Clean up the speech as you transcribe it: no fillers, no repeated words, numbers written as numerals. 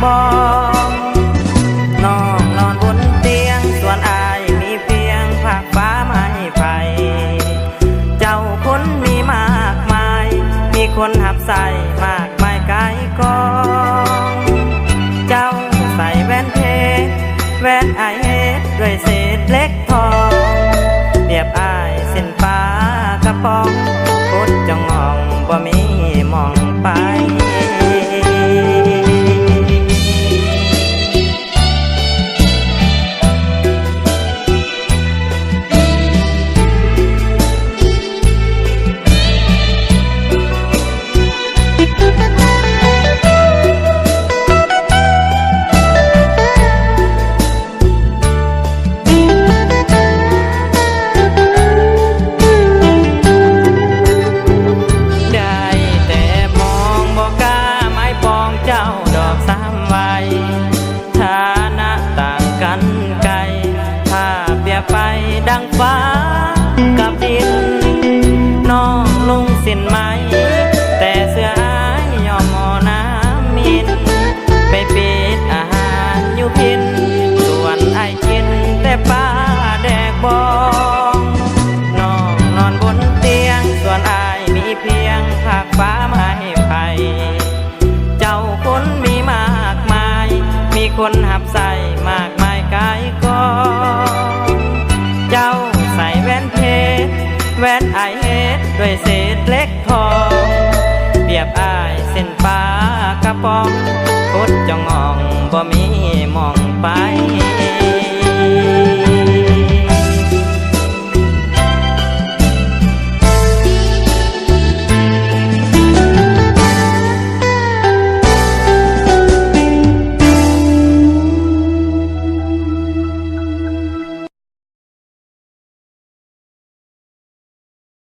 บ่น้องนอนบนเตียงส่วนอายมีเพียงผักฟ้าไม้ไผ่เจ้าคนมีมากมายมีคนหับใส่มากมายกายกองเจ้าใส่แว่นเพชรแว่นไอเฮ็ดด้วยเศษเล็กทองเปรียบอายเส้นปลากระป๋องพุดจะงองบ่มีมองไปดังฟ้า